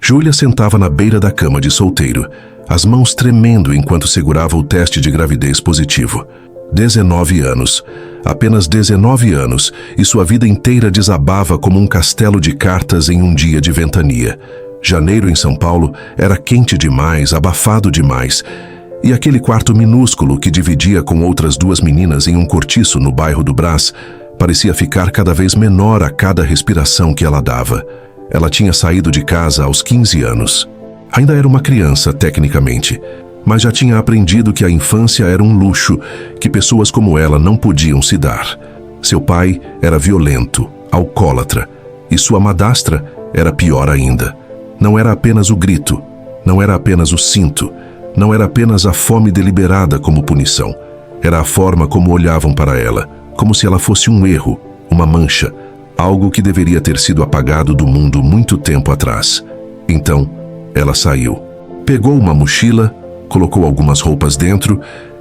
Júlia sentava na beira da cama de solteiro, as mãos tremendo enquanto segurava o teste de gravidez positivo. 19 anos, apenas 19 anos, e sua vida inteira desabava como um castelo de cartas em um dia de ventania. Janeiro em São Paulo era quente demais, abafado demais, e aquele quarto minúsculo que dividia com outras duas meninas em um cortiço no bairro do Brás parecia ficar cada vez menor a cada respiração que ela dava. Ela tinha saído de casa aos 15 anos. Ainda era uma criança, tecnicamente, mas já tinha aprendido que a infância era um luxo que pessoas como ela não podiam se dar. Seu pai era violento, alcoólatra, e sua madrasta era pior ainda. Não era apenas o grito, não era apenas o cinto, não era apenas a fome deliberada como punição. Era a forma como olhavam para ela, como se ela fosse um erro, uma mancha, algo que deveria ter sido apagado do mundo muito tempo atrás. Então, ela saiu. Pegou uma mochila, colocou algumas roupas dentro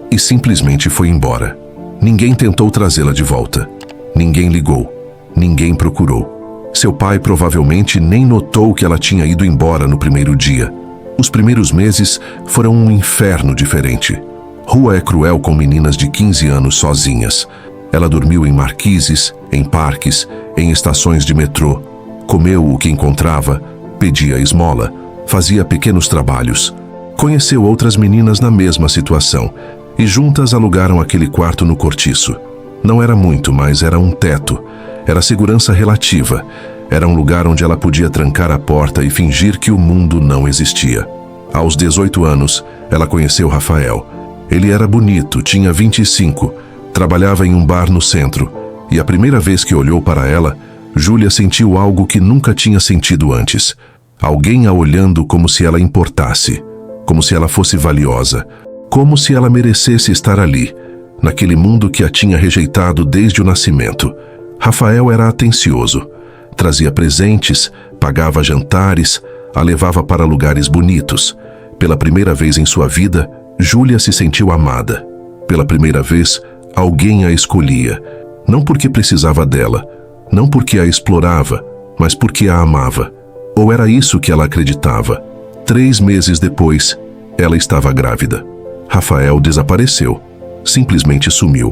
e simplesmente foi embora. Ninguém tentou trazê-la de volta. Ninguém ligou. Ninguém procurou. Seu pai provavelmente nem notou que ela tinha ido embora no primeiro dia. Os primeiros meses foram um inferno diferente. Rua é cruel com meninas de 15 anos sozinhas. Ela dormiu em marquises, em parques, em estações de metrô. Comeu o que encontrava, pedia esmola, fazia pequenos trabalhos. Conheceu outras meninas na mesma situação e juntas alugaram aquele quarto no cortiço. Não era muito, mas era um teto. Era segurança relativa. Era um lugar onde ela podia trancar a porta e fingir que o mundo não existia. Aos 18 anos, ela conheceu Rafael. Ele era bonito, tinha 25, trabalhava em um bar no centro. E a primeira vez que olhou para ela, Júlia sentiu algo que nunca tinha sentido antes. Alguém a olhando como se ela importasse, como se ela fosse valiosa, como se ela merecesse estar ali, naquele mundo que a tinha rejeitado desde o nascimento. Rafael era atencioso. Trazia presentes, pagava jantares, a levava para lugares bonitos. Pela primeira vez em sua vida, Júlia se sentiu amada. Pela primeira vez, alguém a escolhia. Não porque precisava dela, não porque a explorava, mas porque a amava. Ou era isso que ela acreditava. 3 meses depois, ela estava grávida. Rafael desapareceu. Simplesmente sumiu.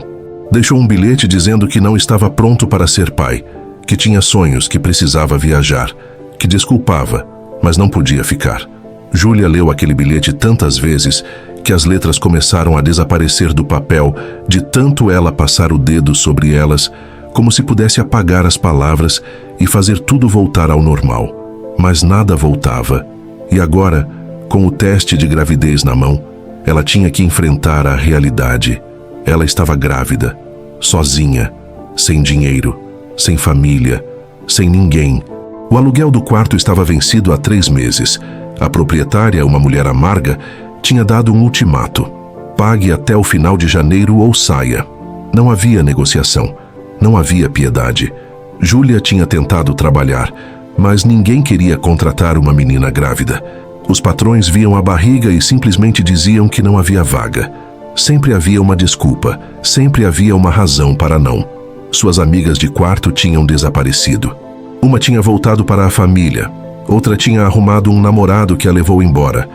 Deixou um bilhete dizendo que não estava pronto para ser pai, que tinha sonhos, que precisava viajar, que desculpava, mas não podia ficar. Júlia leu aquele bilhete tantas vezes que as letras começaram a desaparecer do papel de tanto ela passar o dedo sobre elas, como se pudesse apagar as palavras e fazer tudo voltar ao normal. Mas nada voltava. E agora, com o teste de gravidez na mão, ela tinha que enfrentar a realidade. Ela estava grávida, sozinha, sem dinheiro, sem família, sem ninguém. O aluguel do quarto estava vencido há 3 meses. A proprietária, uma mulher amarga, tinha dado um ultimato. Pague até o final de janeiro ou saia. Não havia negociação. Não havia piedade. Júlia tinha tentado trabalhar, mas ninguém queria contratar uma menina grávida. Os patrões viam a barriga e simplesmente diziam que não havia vaga. Sempre havia uma desculpa, sempre havia uma razão para não. Suas amigas de quarto tinham desaparecido. Uma tinha voltado para a família, outra tinha arrumado um namorado que a levou embora.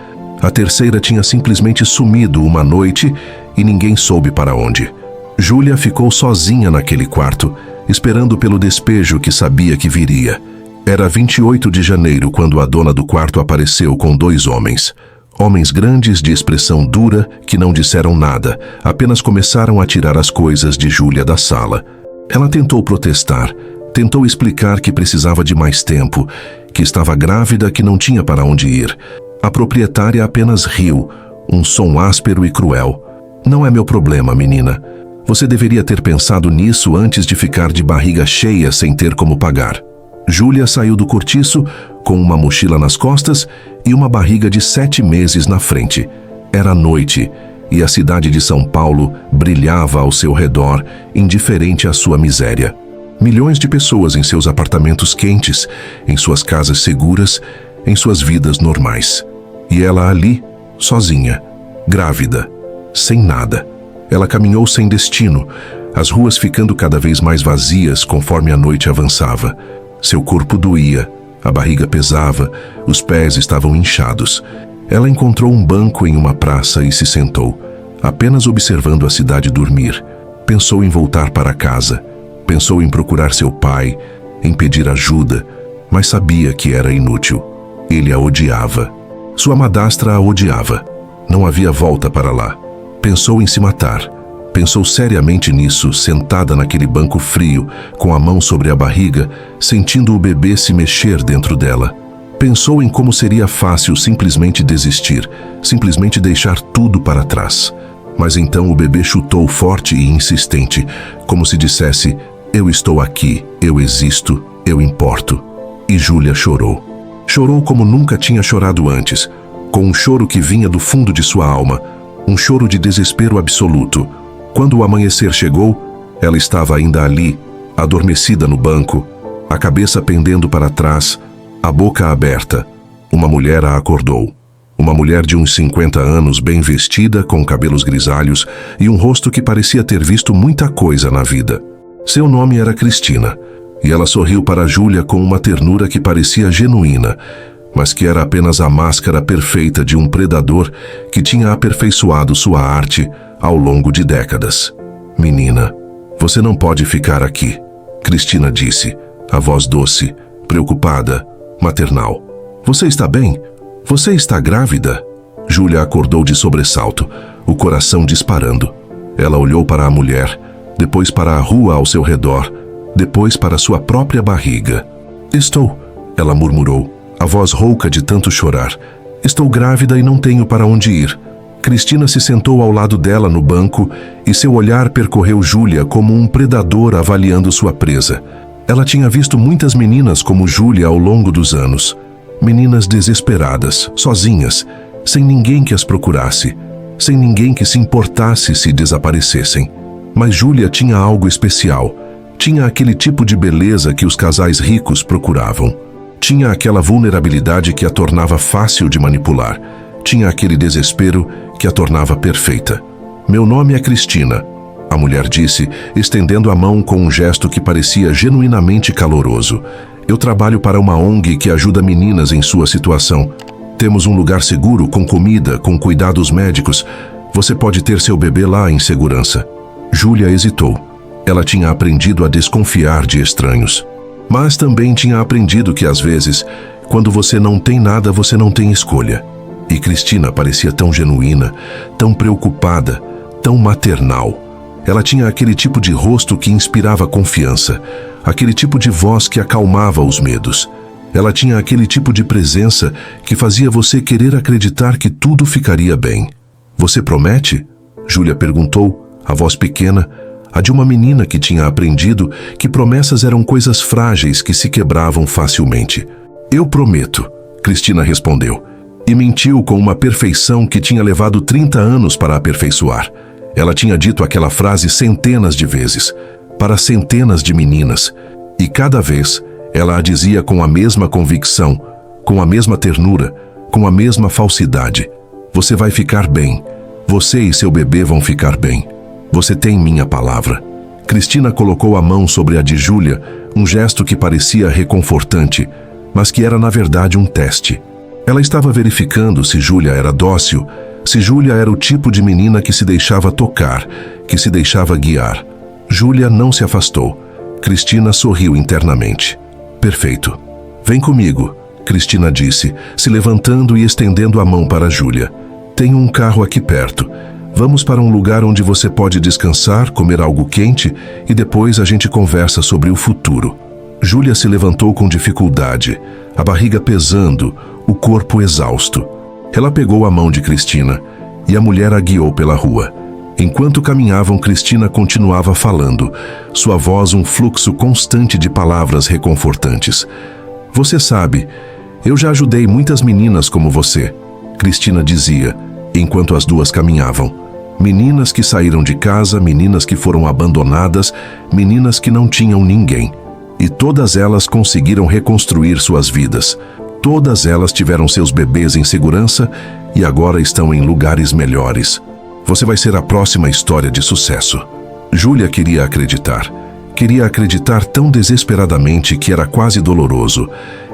A terceira tinha simplesmente sumido uma noite e ninguém soube para onde. Júlia ficou sozinha naquele quarto, esperando pelo despejo que sabia que viria. Era 28 de janeiro quando a dona do quarto apareceu com 2 homens. Homens grandes de expressão dura que não disseram nada, apenas começaram a tirar as coisas de Júlia da sala. Ela tentou protestar, tentou explicar que precisava de mais tempo, que estava grávida, que não tinha para onde ir. A proprietária apenas riu, um som áspero e cruel. Não é meu problema, menina. Você deveria ter pensado nisso antes de ficar de barriga cheia sem ter como pagar. Júlia saiu do cortiço com uma mochila nas costas e uma barriga de 7 meses na frente. Era noite e a cidade de São Paulo brilhava ao seu redor, indiferente à sua miséria. Milhões de pessoas em seus apartamentos quentes, em suas casas seguras, em suas vidas normais. E ela ali, sozinha, grávida, sem nada. Ela caminhou sem destino, as ruas ficando cada vez mais vazias conforme a noite avançava. Seu corpo doía, A barriga pesava, os pés estavam inchados. Ela encontrou um banco em uma praça e se sentou, apenas observando a cidade dormir. Pensou em voltar para casa. Pensou em procurar seu pai, em pedir ajuda, mas sabia que era inútil. Ele a odiava. Sua madrasta a odiava. Não havia volta para lá. Pensou em se matar. Pensou seriamente nisso, sentada naquele banco frio, com a mão sobre a barriga, sentindo o bebê se mexer dentro dela. Pensou em como seria fácil simplesmente desistir, simplesmente deixar tudo para trás. Mas então o bebê chutou forte e insistente, como se dissesse: eu estou aqui, eu existo, eu importo. E Júlia chorou. Chorou como nunca tinha chorado antes, com um choro que vinha do fundo de sua alma, um choro de desespero absoluto. Quando o amanhecer chegou, ela estava ainda ali, adormecida no banco, a cabeça pendendo para trás, a boca aberta. Uma mulher a acordou. Uma mulher de uns 50 anos, bem vestida, com cabelos grisalhos e um rosto que parecia ter visto muita coisa na vida. Seu nome era Cristina, e ela sorriu para Júlia com uma ternura que parecia genuína, mas que era apenas a máscara perfeita de um predador que tinha aperfeiçoado sua arte ao longo de décadas. Menina, você não pode ficar aqui, Cristina disse, a voz doce, preocupada, maternal. Você está bem? Você está grávida? Júlia acordou de sobressalto, o coração disparando. Ela olhou para a mulher, depois para a rua ao seu redor, depois para sua própria barriga. Estou, ela murmurou, a voz rouca de tanto chorar. Estou grávida e não tenho para onde ir. Cristina se sentou ao lado dela no banco e seu olhar percorreu Júlia como um predador avaliando sua presa. Ela tinha visto muitas meninas como Júlia ao longo dos anos. Meninas desesperadas, sozinhas, sem ninguém que as procurasse, sem ninguém que se importasse se desaparecessem. Mas Júlia tinha algo especial. Tinha aquele tipo de beleza que os casais ricos procuravam. Tinha aquela vulnerabilidade que a tornava fácil de manipular. Tinha aquele desespero que a tornava perfeita. Meu nome é Cristina, a mulher disse, estendendo a mão com um gesto que parecia genuinamente caloroso. Eu trabalho para uma ONG que ajuda meninas em sua situação. Temos um lugar seguro, com comida, com cuidados médicos. Você pode ter seu bebê lá em segurança. Júlia hesitou. Ela tinha aprendido a desconfiar de estranhos. Mas também tinha aprendido que, às vezes, quando você não tem nada, você não tem escolha. E Cristina parecia tão genuína, tão preocupada, tão maternal. Ela tinha aquele tipo de rosto que inspirava confiança, aquele tipo de voz que acalmava os medos. Ela tinha aquele tipo de presença que fazia você querer acreditar que tudo ficaria bem. Você promete? Júlia perguntou, a voz pequena, a de uma menina que tinha aprendido que promessas eram coisas frágeis que se quebravam facilmente. Eu prometo, Cristina respondeu, e mentiu com uma perfeição que tinha levado 30 anos para aperfeiçoar. Ela tinha dito aquela frase centenas de vezes, para centenas de meninas, e cada vez ela a dizia com a mesma convicção, com a mesma ternura, com a mesma falsidade. Você vai ficar bem. Você e seu bebê vão ficar bem. Você tem minha palavra. Cristina colocou a mão sobre a de Júlia, um gesto que parecia reconfortante, mas que era na verdade um teste. Ela estava verificando se Júlia era dócil, se Júlia era o tipo de menina que se deixava tocar, que se deixava guiar. Júlia não se afastou. Cristina sorriu internamente. Perfeito. Vem comigo, Cristina disse, se levantando e estendendo a mão para Júlia. Tenho um carro aqui perto. Vamos para um lugar onde você pode descansar, comer algo quente e depois a gente conversa sobre o futuro. Júlia se levantou com dificuldade, a barriga pesando, o corpo exausto. Ela pegou a mão de Cristina e a mulher a guiou pela rua. Enquanto caminhavam, Cristina continuava falando, sua voz um fluxo constante de palavras reconfortantes. Você sabe, eu já ajudei muitas meninas como você, Cristina dizia, enquanto as duas caminhavam. Meninas que saíram de casa, meninas que foram abandonadas, meninas que não tinham ninguém. E todas elas conseguiram reconstruir suas vidas. Todas elas tiveram seus bebês em segurança e agora estão em lugares melhores. Você vai ser a próxima história de sucesso. Júlia queria acreditar. Queria acreditar tão desesperadamente que era quase doloroso.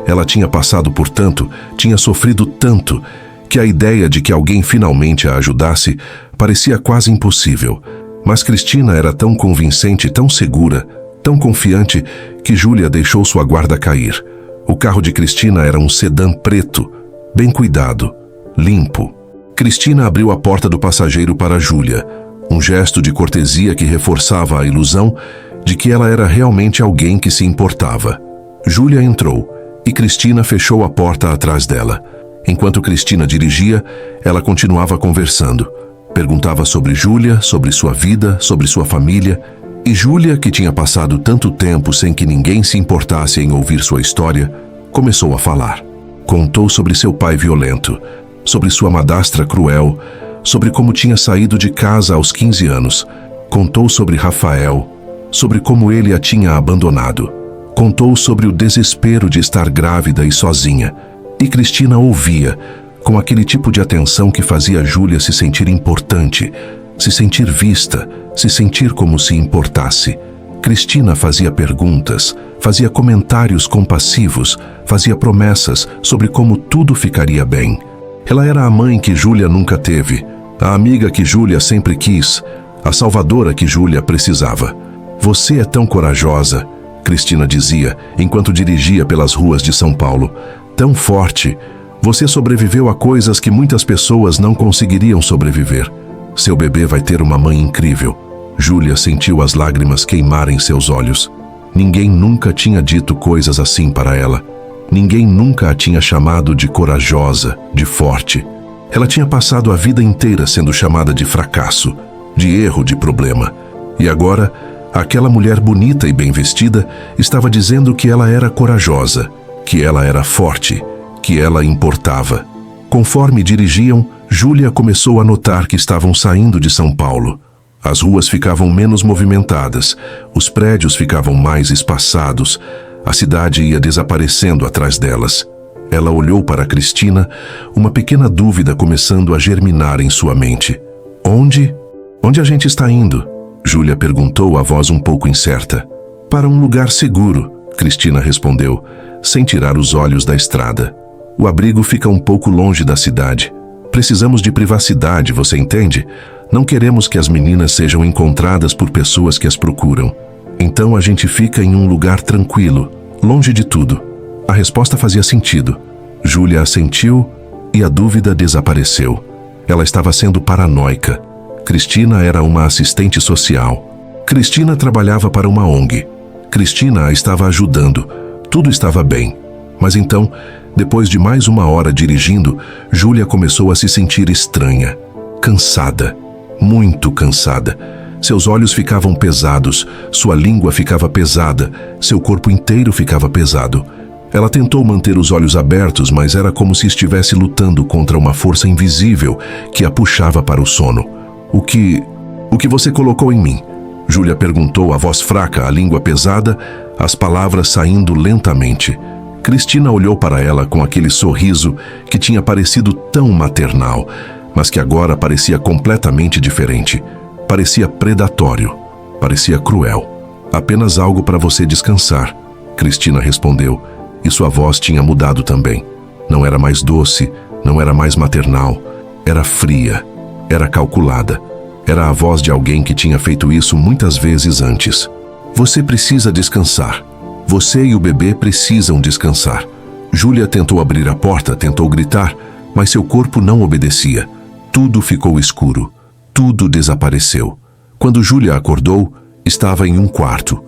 Ela tinha passado por tanto, tinha sofrido tanto, que a ideia de que alguém finalmente a ajudasse parecia quase impossível. Mas Cristina era tão convincente, tão segura, tão confiante, que Júlia deixou sua guarda cair. O carro de Cristina era um sedã preto, bem cuidado, limpo. Cristina abriu a porta do passageiro para Júlia, um gesto de cortesia que reforçava a ilusão de que ela era realmente alguém que se importava. Júlia entrou e Cristina fechou a porta atrás dela. Enquanto Cristina dirigia, ela continuava conversando. Perguntava sobre Júlia, sobre sua vida, sobre sua família. E Júlia, que tinha passado tanto tempo sem que ninguém se importasse em ouvir sua história, começou a falar. Contou sobre seu pai violento, sobre sua madrasta cruel, sobre como tinha saído de casa aos 15 anos. Contou sobre Rafael, sobre como ele a tinha abandonado. Contou sobre o desespero de estar grávida e sozinha. E Cristina ouvia, com aquele tipo de atenção que fazia Júlia se sentir importante, se sentir vista, se sentir como se importasse. Cristina fazia perguntas, fazia comentários compassivos, fazia promessas sobre como tudo ficaria bem. Ela era a mãe que Júlia nunca teve, a amiga que Júlia sempre quis, a salvadora que Júlia precisava. Você é tão corajosa, Cristina dizia, enquanto dirigia pelas ruas de São Paulo. Tão forte. Você sobreviveu a coisas que muitas pessoas não conseguiriam sobreviver. Seu bebê vai ter uma mãe incrível. Júlia sentiu as lágrimas queimarem seus olhos. Ninguém nunca tinha dito coisas assim para ela. Ninguém nunca a tinha chamado de corajosa, de forte. Ela tinha passado a vida inteira sendo chamada de fracasso, de erro, de problema. E agora, aquela mulher bonita e bem vestida estava dizendo que ela era corajosa, que ela era forte, que ela importava. Conforme dirigiam, Júlia começou a notar que estavam saindo de São Paulo. As ruas ficavam menos movimentadas, os prédios ficavam mais espaçados, a cidade ia desaparecendo atrás delas. Ela olhou para Cristina, uma pequena dúvida começando a germinar em sua mente. Onde? Onde a gente está indo? Júlia perguntou, a voz um pouco incerta. Para um lugar seguro, Cristina respondeu, sem tirar os olhos da estrada. O abrigo fica um pouco longe da cidade. Precisamos de privacidade, você entende? Não queremos que as meninas sejam encontradas por pessoas que as procuram. Então a gente fica em um lugar tranquilo, longe de tudo. A resposta fazia sentido. Júlia assentiu e a dúvida desapareceu. Ela estava sendo paranoica. Cristina era uma assistente social. Cristina trabalhava para uma ONG. Cristina a estava ajudando. Tudo estava bem. Mas então, depois de mais uma hora dirigindo, Júlia começou a se sentir estranha, cansada, muito cansada. Seus olhos ficavam pesados, sua língua ficava pesada, seu corpo inteiro ficava pesado. Ela tentou manter os olhos abertos, mas era como se estivesse lutando contra uma força invisível que a puxava para o sono. O que você colocou em mim? Júlia perguntou, a voz fraca, a língua pesada, as palavras saindo lentamente. Cristina olhou para ela com aquele sorriso que tinha parecido tão maternal, mas que agora parecia completamente diferente. Parecia predatório, parecia cruel. Apenas algo para você descansar, Cristina respondeu, e sua voz tinha mudado também. Não era mais doce, não era mais maternal, era fria, era calculada. Era a voz de alguém que tinha feito isso muitas vezes antes. Você precisa descansar. Você e o bebê precisam descansar. Júlia tentou abrir a porta, tentou gritar, mas seu corpo não obedecia. Tudo ficou escuro. Tudo desapareceu. Quando Júlia acordou, estava em um quarto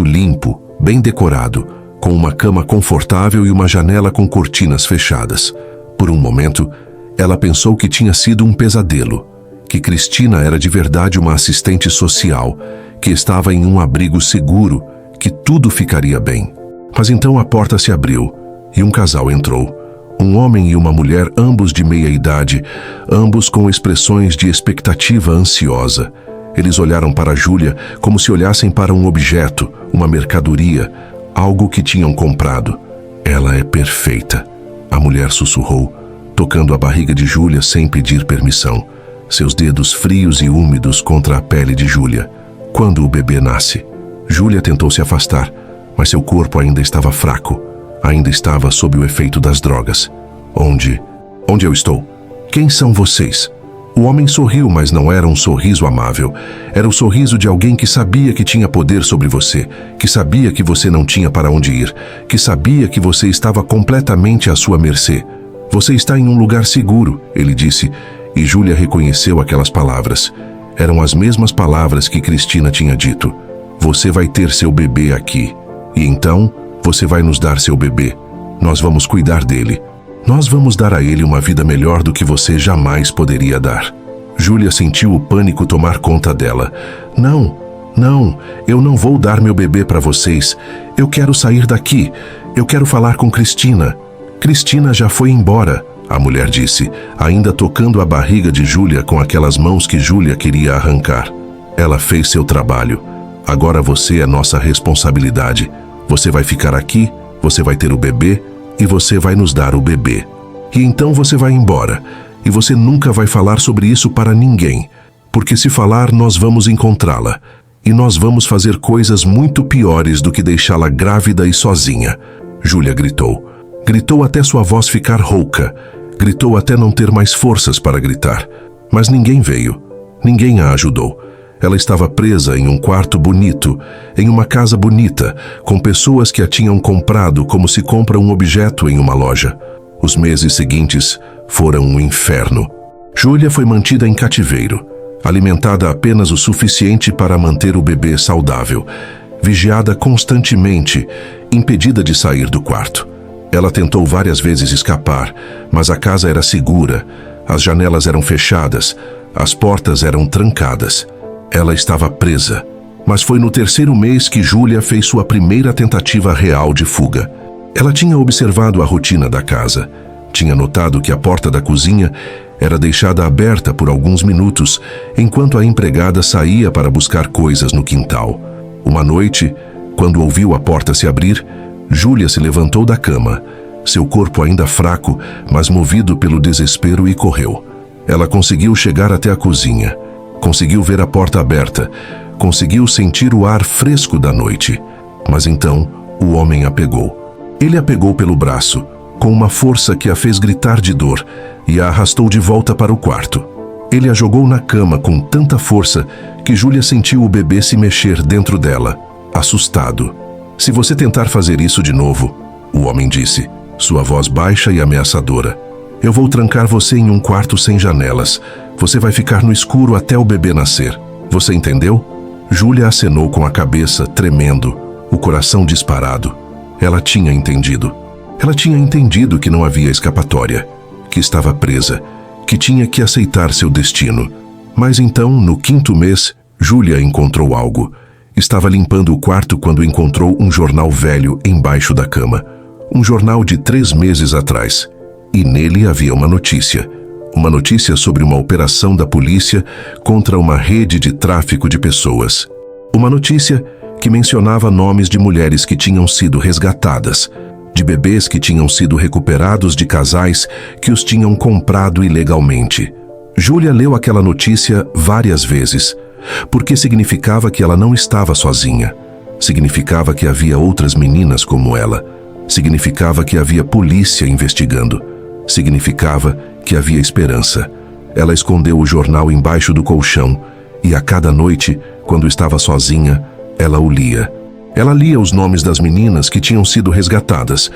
limpo, bem decorado, com uma cama confortável e uma janela com cortinas fechadas. Por um momento, ela pensou que tinha sido um pesadelo, que Cristina era de verdade uma assistente social, que estava em um abrigo seguro, que tudo ficaria bem. Mas então a porta se abriu e um casal entrou. Um homem e uma mulher, ambos de meia idade, ambos com expressões de expectativa ansiosa. Eles olharam para Júlia como se olhassem para um objeto, uma mercadoria, algo que tinham comprado. Ela é perfeita, a mulher sussurrou, tocando a barriga de Júlia sem pedir permissão, seus dedos frios e úmidos contra a pele de Júlia. Quando o bebê nasce, Júlia tentou se afastar, mas seu corpo ainda estava fraco. Ainda estava sob o efeito das drogas. Onde eu estou? Quem são vocês? O homem sorriu, mas não era um sorriso amável. Era o sorriso de alguém que sabia que tinha poder sobre você, que sabia que você não tinha para onde ir, que sabia que você estava completamente à sua mercê. Você está em um lugar seguro, ele disse, e Júlia reconheceu aquelas palavras. Eram as mesmas palavras que Cristina tinha dito. Você vai ter seu bebê aqui. E então, você vai nos dar seu bebê. Nós vamos cuidar dele. Nós vamos dar a ele uma vida melhor do que você jamais poderia dar. Júlia sentiu o pânico tomar conta dela. Não, eu não vou dar meu bebê para vocês. Eu quero sair daqui. Eu quero falar com Cristina. Cristina já foi embora, a mulher disse, ainda tocando a barriga de Júlia com aquelas mãos que Júlia queria arrancar. Ela fez seu trabalho. Agora você é nossa responsabilidade. Você vai ficar aqui, você vai ter o bebê, e você vai nos dar o bebê. E então você vai embora. E você nunca vai falar sobre isso para ninguém. Porque se falar, nós vamos encontrá-la. E nós vamos fazer coisas muito piores do que deixá-la grávida e sozinha. Júlia gritou. Gritou até sua voz ficar rouca. Gritou até não ter mais forças para gritar. Mas ninguém veio. Ninguém a ajudou. Ela estava presa em um quarto bonito, em uma casa bonita, com pessoas que a tinham comprado como se compra um objeto em uma loja. Os meses seguintes foram um inferno. Júlia foi mantida em cativeiro, alimentada apenas o suficiente para manter o bebê saudável, vigiada constantemente, impedida de sair do quarto. Ela tentou várias vezes escapar, mas a casa era segura, as janelas eram fechadas, as portas eram trancadas. Ela estava presa, mas foi no terceiro mês que Júlia fez sua primeira tentativa real de fuga. Ela tinha observado a rotina da casa. Tinha notado que a porta da cozinha era deixada aberta por alguns minutos, enquanto a empregada saía para buscar coisas no quintal. Uma noite, quando ouviu a porta se abrir, Júlia se levantou da cama, seu corpo ainda fraco, mas movido pelo desespero, e correu. Ela conseguiu chegar até a cozinha. Conseguiu ver a porta aberta, conseguiu sentir o ar fresco da noite. Mas então, o homem a pegou. Ele a pegou pelo braço, com uma força que a fez gritar de dor, e a arrastou de volta para o quarto. Ele a jogou na cama com tanta força que Júlia sentiu o bebê se mexer dentro dela, assustado. Se você tentar fazer isso de novo, o homem disse, sua voz baixa e ameaçadora, eu vou trancar você em um quarto sem janelas. Você vai ficar no escuro até o bebê nascer. Você entendeu? Júlia acenou com a cabeça, tremendo, o coração disparado. Ela tinha entendido. Ela tinha entendido que não havia escapatória, que estava presa, que tinha que aceitar seu destino. Mas então, no 5º mês, Júlia encontrou algo. Estava limpando o quarto quando encontrou um jornal velho embaixo da cama. Um jornal de 3 meses atrás. E nele havia uma notícia. Uma notícia sobre uma operação da polícia contra uma rede de tráfico de pessoas. Uma notícia que mencionava nomes de mulheres que tinham sido resgatadas, de bebês que tinham sido recuperados de casais que os tinham comprado ilegalmente. Júlia leu aquela notícia várias vezes, porque significava que ela não estava sozinha. Significava que havia outras meninas como ela. Significava que havia polícia investigando. Significava que havia esperança. Ela escondeu o jornal embaixo do colchão e a cada noite, quando estava sozinha, ela o lia. Ela lia os nomes das meninas que tinham sido resgatadas.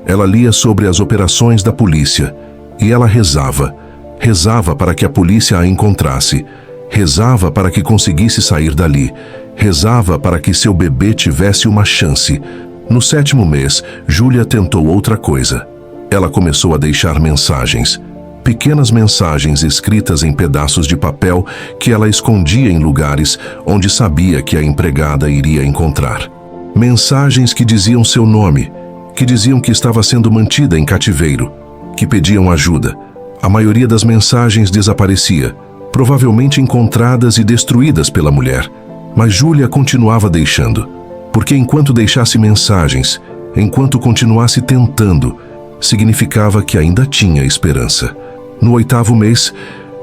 Ela lia sobre as operações da polícia. E ela rezava. Rezava para que a polícia a encontrasse. Rezava para que conseguisse sair dali. Rezava para que seu bebê tivesse uma chance. No 7º mês, Júlia tentou outra coisa. Ela começou a deixar mensagens. Pequenas mensagens escritas em pedaços de papel que ela escondia em lugares onde sabia que a empregada iria encontrar. Mensagens que diziam seu nome, que diziam que estava sendo mantida em cativeiro, que pediam ajuda. A maioria das mensagens desaparecia, provavelmente encontradas e destruídas pela mulher. Mas Júlia continuava deixando, porque enquanto deixasse mensagens, enquanto continuasse tentando, significava que ainda tinha esperança. No 8º mês,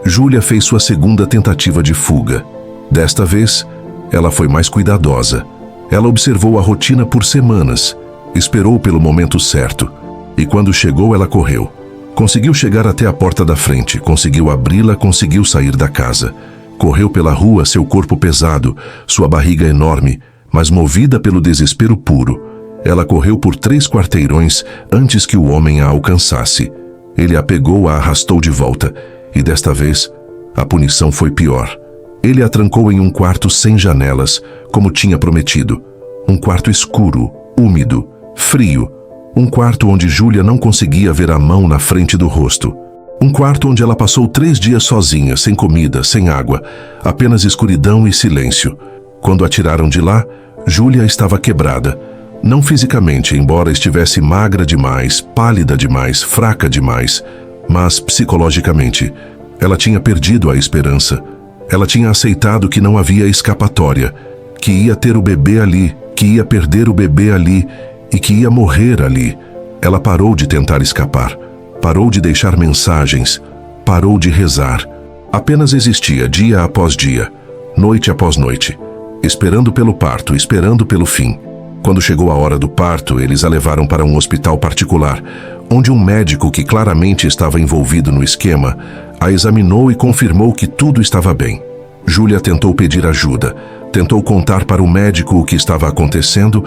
Júlia fez sua segunda tentativa de fuga. Desta vez, ela foi mais cuidadosa. Ela observou a rotina por semanas. Esperou pelo momento certo. E quando chegou, ela correu. Conseguiu chegar até a porta da frente, conseguiu abri-la, conseguiu sair da casa. Correu pela rua, seu corpo pesado, sua barriga enorme, mas movida pelo desespero puro. Ela correu por 3 quarteirões antes que o homem a alcançasse. Ele a pegou, a arrastou de volta, e desta vez, a punição foi pior. Ele a trancou em um quarto sem janelas, como tinha prometido. Um quarto escuro, úmido, frio. Um quarto onde Júlia não conseguia ver a mão na frente do rosto. Um quarto onde ela passou 3 dias sozinha, sem comida, sem água, apenas escuridão e silêncio. Quando a tiraram de lá, Júlia estava quebrada. Não fisicamente, embora estivesse magra demais, pálida demais, fraca demais, mas psicologicamente. Ela tinha perdido a esperança. Ela tinha aceitado que não havia escapatória, que ia ter o bebê ali, que ia perder o bebê ali e que ia morrer ali. Ela parou de tentar escapar, parou de deixar mensagens, parou de rezar. Apenas existia dia após dia, noite após noite, esperando pelo parto, esperando pelo fim. Quando chegou a hora do parto, eles a levaram para um hospital particular, onde um médico que claramente estava envolvido no esquema a examinou e confirmou que tudo estava bem. Júlia tentou pedir ajuda, tentou contar para o médico o que estava acontecendo,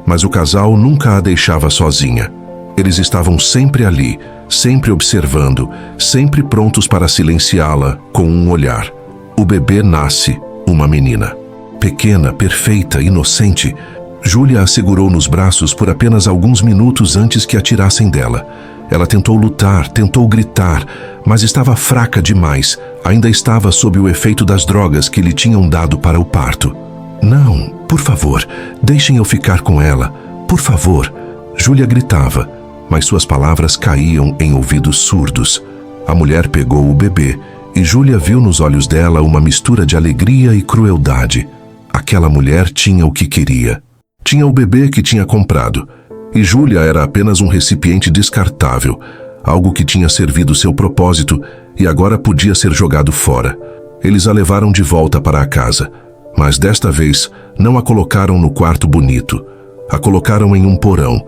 mas o casal nunca a deixava sozinha. Eles estavam sempre ali, sempre observando, sempre prontos para silenciá-la com um olhar. O bebê nasce, uma menina. Pequena, perfeita, inocente, Júlia a segurou nos braços por apenas alguns minutos antes que a tirassem dela. Ela tentou lutar, tentou gritar, mas estava fraca demais. Ainda estava sob o efeito das drogas que lhe tinham dado para o parto. Não, por favor, deixem eu ficar com ela. Por favor. Júlia gritava, mas suas palavras caíam em ouvidos surdos. A mulher pegou o bebê e Júlia viu nos olhos dela uma mistura de alegria e crueldade. Aquela mulher tinha o que queria. Tinha o bebê que tinha comprado. E Júlia era apenas um recipiente descartável, algo que tinha servido seu propósito e agora podia ser jogado fora. Eles a levaram de volta para a casa, mas desta vez não a colocaram no quarto bonito. A colocaram em um porão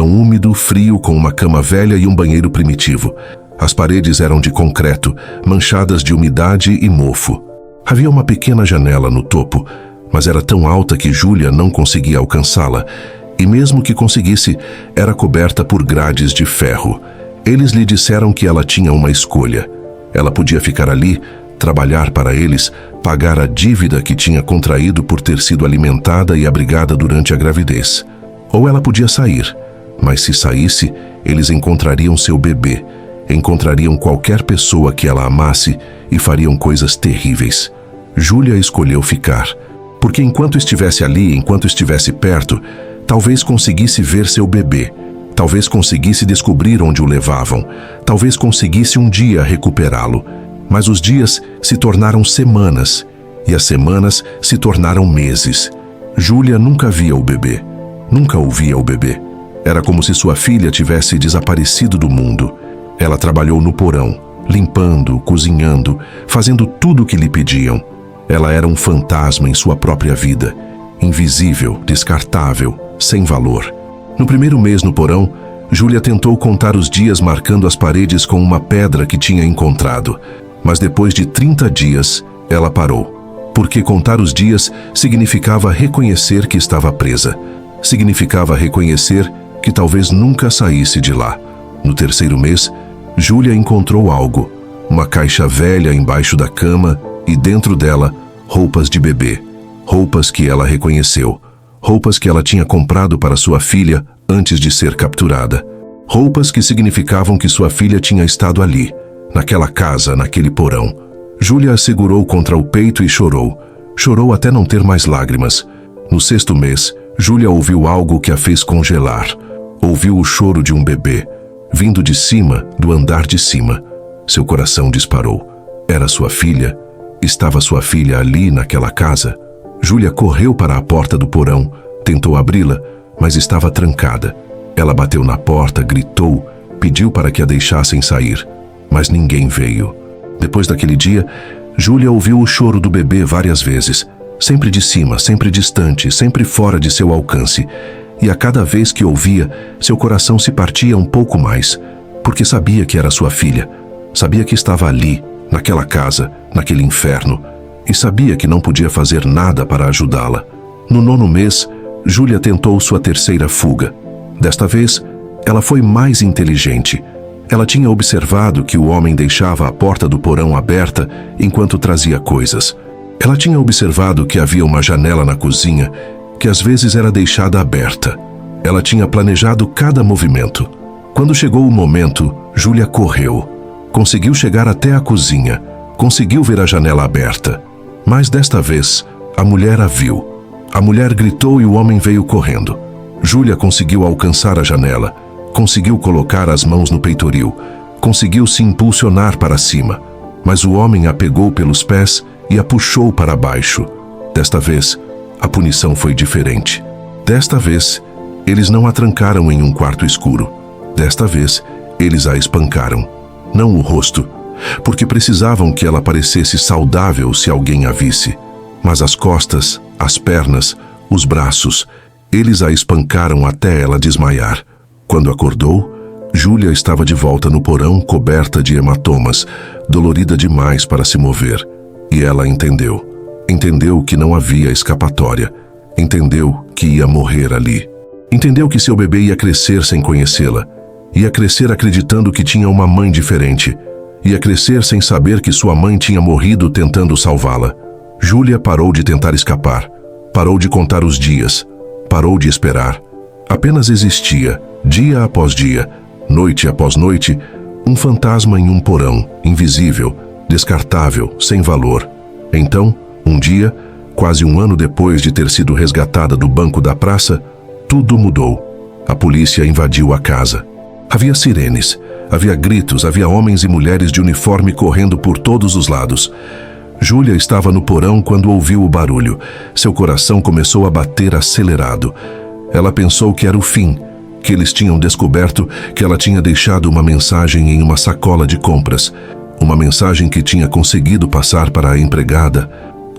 úmido, frio, com uma cama velha e um banheiro primitivo. As paredes eram de concreto, manchadas de umidade e mofo. Havia uma pequena janela no topo, mas era tão alta que Júlia não conseguia alcançá-la, e mesmo que conseguisse, era coberta por grades de ferro. Eles lhe disseram que ela tinha uma escolha. Ela podia ficar ali, trabalhar para eles, pagar a dívida que tinha contraído por ter sido alimentada e abrigada durante a gravidez. Ou ela podia sair, mas se saísse, eles encontrariam seu bebê, encontrariam qualquer pessoa que ela amasse e fariam coisas terríveis. Júlia escolheu ficar, porque enquanto estivesse ali, enquanto estivesse perto, talvez conseguisse ver seu bebê, talvez conseguisse descobrir onde o levavam, talvez conseguisse um dia recuperá-lo. Mas os dias se tornaram semanas, e as semanas se tornaram meses. Júlia nunca via o bebê, nunca ouvia o bebê. Era como se sua filha tivesse desaparecido do mundo. Ela trabalhou no porão, limpando, cozinhando, fazendo tudo o que lhe pediam. Ela era um fantasma em sua própria vida, invisível, descartável, sem valor. No primeiro mês no porão, Júlia tentou contar os dias marcando as paredes com uma pedra que tinha encontrado. Mas depois de 30 dias, ela parou. Porque contar os dias significava reconhecer que estava presa. Significava reconhecer que talvez nunca saísse de lá. No terceiro mês, Júlia encontrou algo. Uma caixa velha embaixo da cama e dentro dela, roupas de bebê. Roupas que ela reconheceu. Roupas que ela tinha comprado para sua filha antes de ser capturada. Roupas que significavam que sua filha tinha estado ali, naquela casa, naquele porão. Júlia a segurou contra o peito e chorou. Chorou até não ter mais lágrimas. No sexto mês, Júlia ouviu algo que a fez congelar. Ouviu o choro de um bebê, vindo de cima, do andar de cima. Seu coração disparou. Era sua filha? Estava sua filha ali naquela casa? Júlia correu para a porta do porão, tentou abri-la, mas estava trancada. Ela bateu na porta, gritou, pediu para que a deixassem sair, mas ninguém veio. Depois daquele dia, Júlia ouviu o choro do bebê várias vezes, sempre de cima, sempre distante, sempre fora de seu alcance. e a cada vez que ouvia, seu coração se partia um pouco mais, porque sabia que era sua filha, sabia que estava ali, naquela casa, naquele inferno, e sabia que não podia fazer nada para ajudá-la. No 9º mês, Júlia tentou sua terceira fuga. Desta vez, ela foi mais inteligente. Ela tinha observado que o homem deixava a porta do porão aberta enquanto trazia coisas. Ela tinha observado que havia uma janela na cozinha que às vezes era deixada aberta. Ela tinha planejado cada movimento. Quando chegou o momento, Júlia correu. Conseguiu chegar até a cozinha. Conseguiu ver a janela aberta. Mas desta vez, a mulher a viu. A mulher gritou e o homem veio correndo. Júlia conseguiu alcançar a janela. Conseguiu colocar as mãos no peitoril. Conseguiu se impulsionar para cima. Mas o homem a pegou pelos pés e a puxou para baixo. Desta vez, a punição foi diferente. Desta vez, eles não a trancaram em um quarto escuro. Desta vez, eles a espancaram. Não o rosto, porque precisavam que ela parecesse saudável se alguém a visse. Mas as costas, as pernas, os braços, eles a espancaram até ela desmaiar. Quando acordou, Júlia estava de volta no porão, coberta de hematomas, dolorida demais para se mover. E ela entendeu. Entendeu que não havia escapatória. Entendeu que ia morrer ali. Entendeu que seu bebê ia crescer sem conhecê-la. Ia crescer acreditando que tinha uma mãe diferente. Ia crescer sem saber que sua mãe tinha morrido tentando salvá-la. Júlia parou de tentar escapar. Parou de contar os dias. Parou de esperar. Apenas existia, dia após dia, noite após noite, um fantasma em um porão, invisível, descartável, sem valor. Então, um dia, quase um ano depois de ter sido resgatada do banco da praça, tudo mudou. A polícia invadiu a casa. Havia sirenes, havia gritos, havia homens e mulheres de uniforme correndo por todos os lados. Júlia estava no porão quando ouviu o barulho. Seu coração começou a bater acelerado. Ela pensou que era o fim, que eles tinham descoberto que ela tinha deixado uma mensagem em uma sacola de compras. Uma mensagem que tinha conseguido passar para a empregada.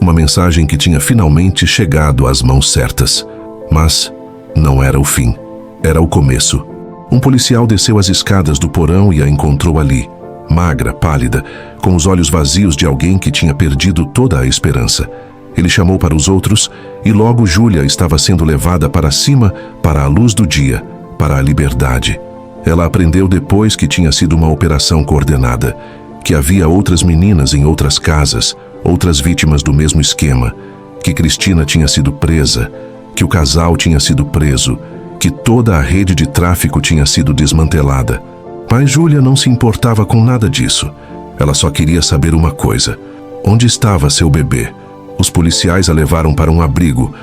Uma mensagem que tinha finalmente chegado às mãos certas. Mas não era o fim. Era o começo. Um policial desceu as escadas do porão e a encontrou ali. Magra, pálida, com os olhos vazios de alguém que tinha perdido toda a esperança. Ele chamou para os outros e logo Júlia estava sendo levada para cima, para a luz do dia, para a liberdade. Ela aprendeu depois que tinha sido uma operação coordenada, que havia outras meninas em outras casas, outras vítimas do mesmo esquema, que Cristina tinha sido presa, que o casal tinha sido preso, que toda a rede de tráfico tinha sido desmantelada. Mas Júlia não se importava com nada disso. Ela só queria saber uma coisa: onde estava seu bebê? Os policiais a levaram para um abrigo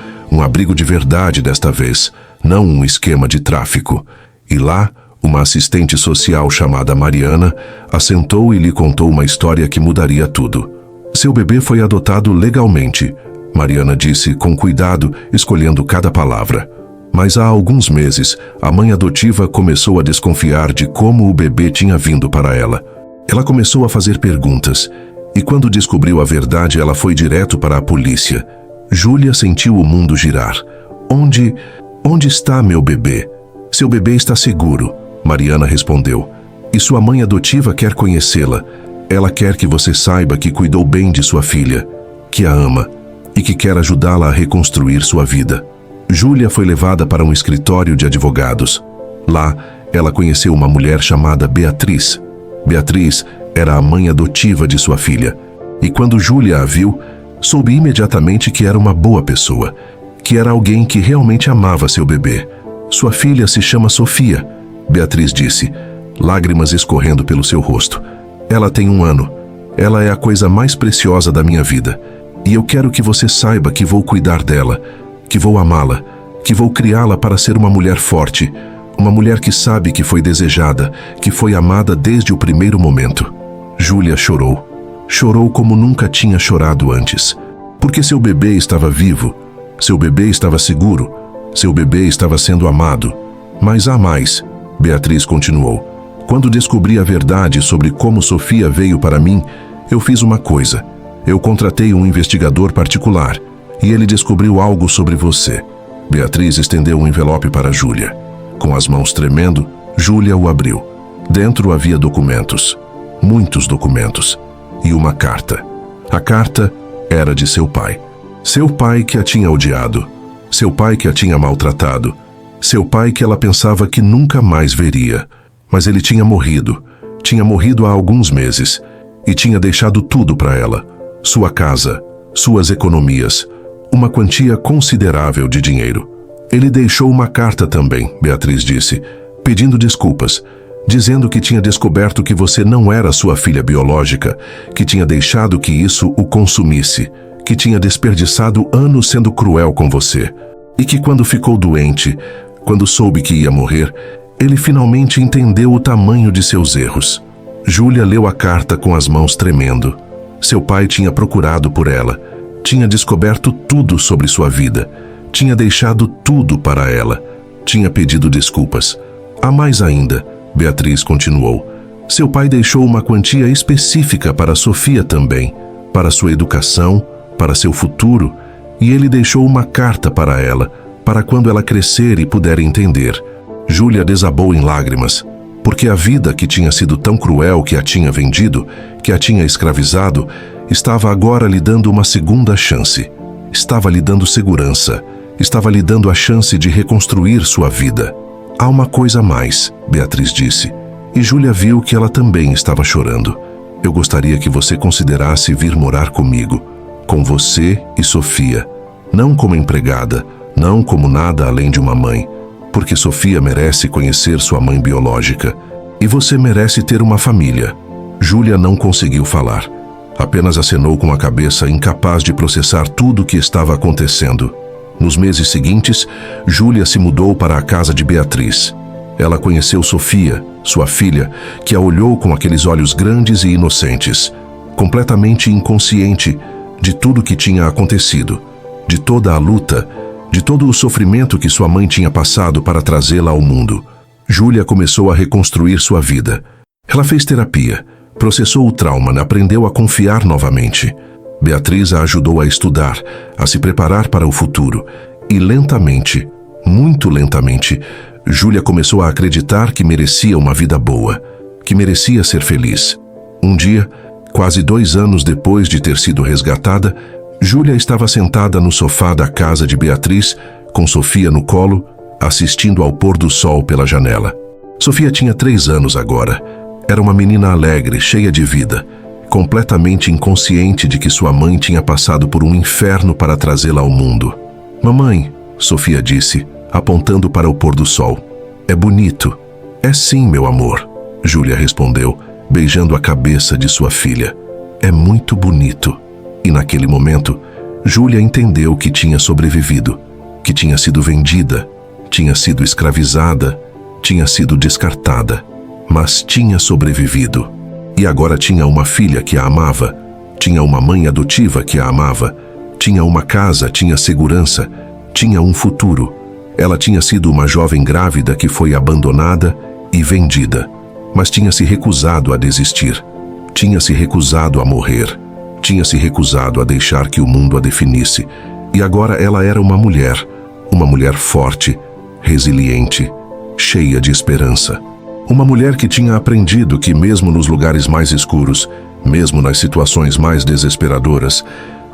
de verdade desta vez, não um esquema de tráfico. E lá, uma assistente social chamada Mariana a sentou e lhe contou uma história que mudaria tudo. Seu bebê foi adotado legalmente, Mariana disse com cuidado, escolhendo cada palavra. Mas há alguns meses, a mãe adotiva começou a desconfiar de como o bebê tinha vindo para ela. Ela começou a fazer perguntas, e quando descobriu a verdade, ela foi direto para a polícia. Júlia sentiu o mundo girar. Onde está meu bebê? Seu bebê está seguro, Mariana respondeu. E sua mãe adotiva quer conhecê-la. Ela quer que você saiba que cuidou bem de sua filha, que a ama e que quer ajudá-la a reconstruir sua vida. Júlia foi levada para um escritório de advogados. Lá, ela conheceu uma mulher chamada Beatriz. Beatriz era a mãe adotiva de sua filha. E quando Júlia a viu, soube imediatamente que era uma boa pessoa, que era alguém que realmente amava seu bebê. Sua filha se chama Sofia, Beatriz disse, lágrimas escorrendo pelo seu rosto. Ela tem 1 ano. Ela é a coisa mais preciosa da minha vida. E eu quero que você saiba que vou cuidar dela, que vou amá-la, que vou criá-la para ser uma mulher forte, uma mulher que sabe que foi desejada, que foi amada desde o primeiro momento. Júlia chorou. Chorou como nunca tinha chorado antes. Porque seu bebê estava vivo, seu bebê estava seguro, seu bebê estava sendo amado. Mas há mais, Beatriz continuou. Quando descobri a verdade sobre como Sofia veio para mim, eu fiz uma coisa. Eu contratei um investigador particular e ele descobriu algo sobre você. Beatriz estendeu um envelope para Júlia. Com as mãos tremendo, Júlia o abriu. Dentro havia documentos, muitos documentos, e uma carta. A carta era de seu pai. Seu pai que a tinha odiado, seu pai que a tinha maltratado, seu pai que ela pensava que nunca mais veria. Mas ele tinha morrido há alguns meses, e tinha deixado tudo para ela: sua casa, suas economias, uma quantia considerável de dinheiro. Ele deixou uma carta também, Beatriz disse, pedindo desculpas, dizendo que tinha descoberto que você não era sua filha biológica, que tinha deixado que isso o consumisse, que tinha desperdiçado anos sendo cruel com você, e que quando ficou doente, quando soube que ia morrer, ele finalmente entendeu o tamanho de seus erros. Júlia leu a carta com as mãos tremendo. Seu pai tinha procurado por ela, tinha descoberto tudo sobre sua vida, tinha deixado tudo para ela, tinha pedido desculpas. Há mais ainda, Beatriz continuou. Seu pai deixou uma quantia específica para Sofia também, para sua educação, para seu futuro, e ele deixou uma carta para ela, para quando ela crescer e puder entender. Júlia desabou em lágrimas, porque a vida que tinha sido tão cruel, que a tinha vendido, que a tinha escravizado, estava agora lhe dando uma segunda chance. Estava lhe dando segurança, estava lhe dando a chance de reconstruir sua vida. Há uma coisa a mais, Beatriz disse, e Júlia viu que ela também estava chorando. Eu gostaria que você considerasse vir morar comigo, com você e Sofia, não como empregada, não como nada além de uma mãe, porque Sofia merece conhecer sua mãe biológica, e você merece ter uma família. Júlia não conseguiu falar, apenas acenou com a cabeça, incapaz de processar tudo o que estava acontecendo. Nos meses seguintes, Júlia se mudou para a casa de Beatriz. Ela conheceu Sofia, sua filha, que a olhou com aqueles olhos grandes e inocentes, completamente inconsciente de tudo que tinha acontecido, de toda a luta, de todo o sofrimento que sua mãe tinha passado para trazê-la ao mundo. Júlia começou a reconstruir sua vida. Ela fez terapia, processou o trauma, aprendeu a confiar novamente. Beatriz a ajudou a estudar, a se preparar para o futuro. E lentamente, muito lentamente, Júlia começou a acreditar que merecia uma vida boa, que merecia ser feliz. Um dia, quase 2 anos depois de ter sido resgatada, Júlia estava sentada no sofá da casa de Beatriz, com Sofia no colo, assistindo ao pôr do sol pela janela. Sofia tinha 3 anos agora. Era uma menina alegre, cheia de vida, completamente inconsciente de que sua mãe tinha passado por um inferno para trazê-la ao mundo. Mamãe, Sofia disse, apontando para o pôr do sol. É bonito. É sim, meu amor, Júlia respondeu, beijando a cabeça de sua filha. É muito bonito. E naquele momento, Júlia entendeu que tinha sobrevivido, que tinha sido vendida, tinha sido escravizada, tinha sido descartada, mas tinha sobrevivido. E agora tinha uma filha que a amava, tinha uma mãe adotiva que a amava, tinha uma casa, tinha segurança, tinha um futuro. Ela tinha sido uma jovem grávida que foi abandonada e vendida, mas tinha se recusado a desistir, tinha se recusado a morrer, tinha se recusado a deixar que o mundo a definisse. E agora ela era uma mulher forte, resiliente, cheia de esperança. Uma mulher que tinha aprendido que mesmo nos lugares mais escuros, mesmo nas situações mais desesperadoras,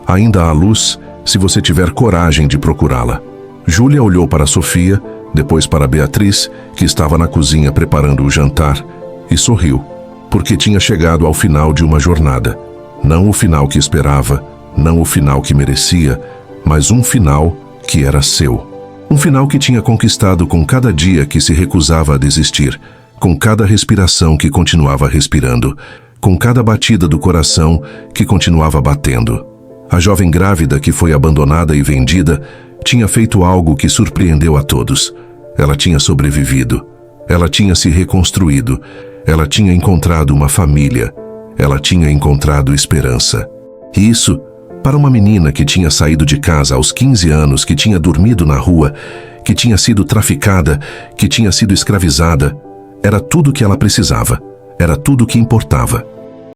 ainda há luz se você tiver coragem de procurá-la. Júlia olhou para Sofia, depois para Beatriz, que estava na cozinha preparando o jantar, e sorriu, porque tinha chegado ao final de uma jornada. Não o final que esperava, não o final que merecia, mas um final que era seu. Um final que tinha conquistado com cada dia que se recusava a desistir, com cada respiração que continuava respirando, com cada batida do coração que continuava batendo. A jovem grávida que foi abandonada e vendida tinha feito algo que surpreendeu a todos. Ela tinha sobrevivido, ela tinha se reconstruído, ela tinha encontrado uma família, ela tinha encontrado esperança. E isso, para uma menina que tinha saído de casa aos 15 anos, que tinha dormido na rua, que tinha sido traficada, que tinha sido escravizada, era tudo o que ela precisava, era tudo o que importava.